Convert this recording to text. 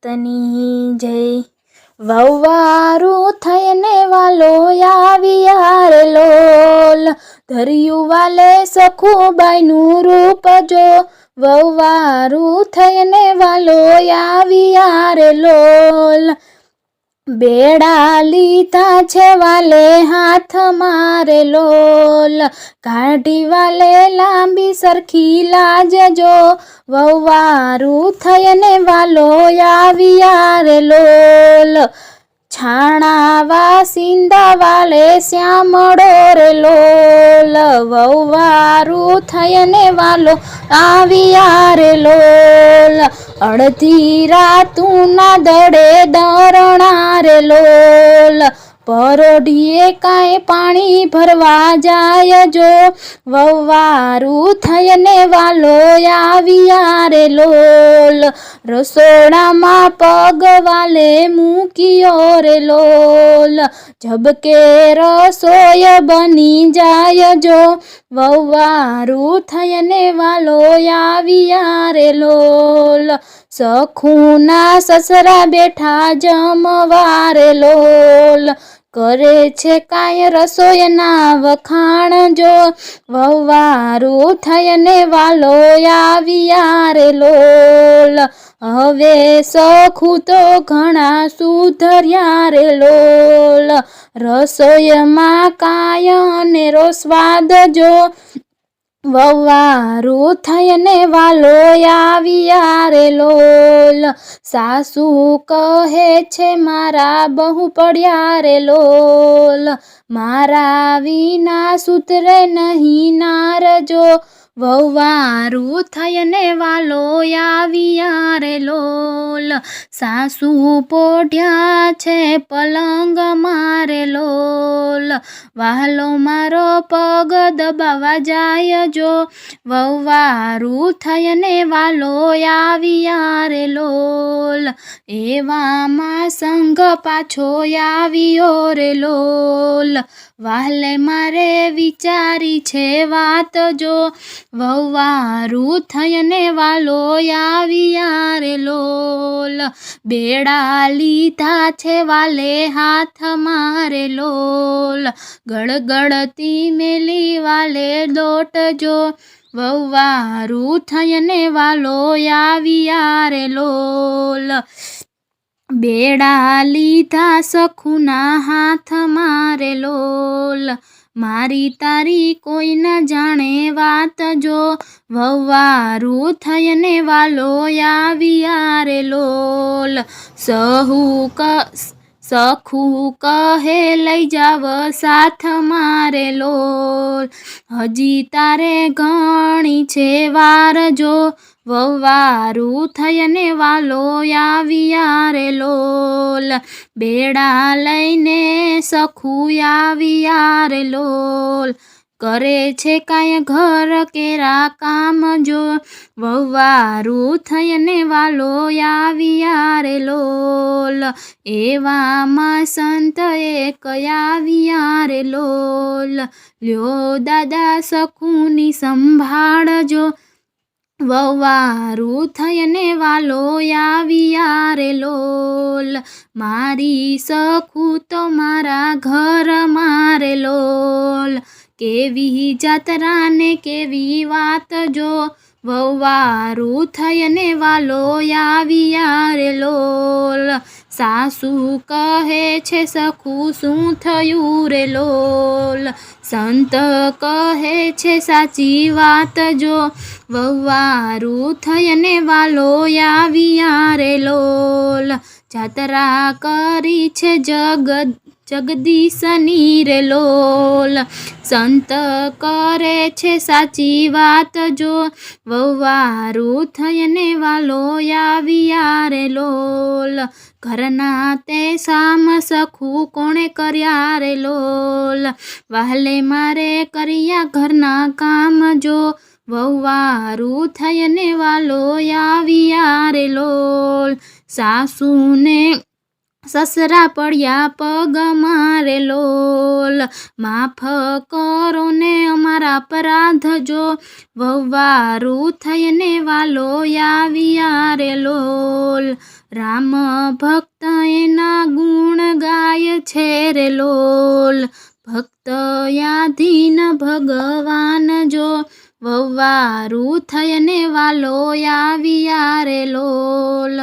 માતની જય। વહુવારું થઈને વાલો આવ્યા રે લોલ, ધર્યું વાલે સખુબાઈનું રૂપ જો। વહુવારું થઈને વાલો આવ્યા રે લોલ, બેડા લીધા છે વાલે હાથ મારે લોલ, કાઢી વાલે લાંબી સરખી લાજ જો। વહુવારું થઈને વાલો આવ્યા રે લોલ, છાણા વાસિંદા વાલે શ્યામળો રે લોલ, વહુવારું થઈને વાલો આવ્યા રે લોલ, અડધી રાતુના દડે દરણા રે લોલ, પરોઢીએ કાંઈ પાણી ભરવા જાય જો। વહુવારું થઈને વાલો આવ્યા રે લોલ, રસોડામાં પગ વાલે મૂક્યો રે લોલ, ઝબકે રસોઈ બની જાય જો। વહુવારું થઈને વાલો આવ્યા રે લોલ, સખુના સસરા બેઠા જમવા રે લોલ, કરે છે કાંઈ રસોઈના વખાણ જો। વહુવારું થઈને વાલો આવ્યા રે લોલ, હવે સખુ તો ઘણા સુધર્યા રે લોલ, રસોઈમાં કાંઈ અનેરો સ્વાદ જો। વહુવારું થઈને વાલો આવ્યા રે લોલ, સાસુ કહે છે મારા બહુ પડ્યા રે લોલ, મારા વિના સુધરે નહીં નાર જો। વહુવારું થઈને વાલો આવ્યા રે લોલ, સાસુ પોઢ્યા છે પલંગ મારે લોલ, વાલો મારો પગ દબાવા જાય જો। વહુવારું થઈને વાલો આવ્યા રે લોલ, એવામાં સંઘ પાછો આવ્યો રે લોલ, વાલે મારે વિચારી છે વાત જો। વહુવારું થઈને વાલો આવ્યા રે લોલ, બેડા લીધા છે વાલે હાથ મારે લોલ, ગળગળતી મેલી વાલે લોટ જો। વહુવારું થઈને વાલો આવ્યા રે લોલ, બેડા લીધા સખુના હાથ મારે લોલ, મારી તારી કોઈ ન જાણે વાત જો। વહુવારું થઈને વાલો આવ્યા રે લોલ, સખુ કહે લઈ જાવ સાથ મારે લોલ, હજી તારે ઘણી છે વાર જો। વહુવારું થઈને વાલો આવ્યા રે લોલ, બેડા લઈને સખુ આવ્યા રે લોલ, કરે છે કાંઈ ઘર કેરા કામ જો। વહુવારું થઈને વાલો આવ્યા રે લોલ, એવામાં સંત એક આવ્યા રે લોલ, લ્યો દાદા સખુની સંભાળ જો। વહુવારું થઈને વાલો આવ્યા રે લોલ, મારી સખુ તો મારા ઘર મારે લોલ, કેવી જાતરા ને કેવી વાત જો। વહુવારું થઈને વાલો આવ્યા રે લોલ, સાસુ કહે છે સખુ શું થયું રે લોલ, સંત કહે છે સાચી વાત જો। વહુવારું થઈને વાલો આવ્યા રે લોલ, જાત્રા કરી છે જગદીશની રે લોલ, સંત કરે છે સાચી વાત જો। વહુવારું થઈને વાલો આવ્યા રે લોલ, ઘરના તે સામ સખુ કોણે કર્યા રે લોલ, વાલે મારે કર્યા ઘરના કામ જો। વહુવારું થઈને વાલો આવ્યા રે લોલ, સાસુને સસરા પડ્યા પગ મારે લોલ, માફ કરો ને અમારા અપરાધ જો, વહવારું થઈને વાલો આવ્યા રે લોલ. રામ ભક્ત એના ગુણ ગાય છે રે લોલ, ભક્ત યાધીન ભગવાન જો, વહવારું થઈને વાલો આવ્યા રે લોલ.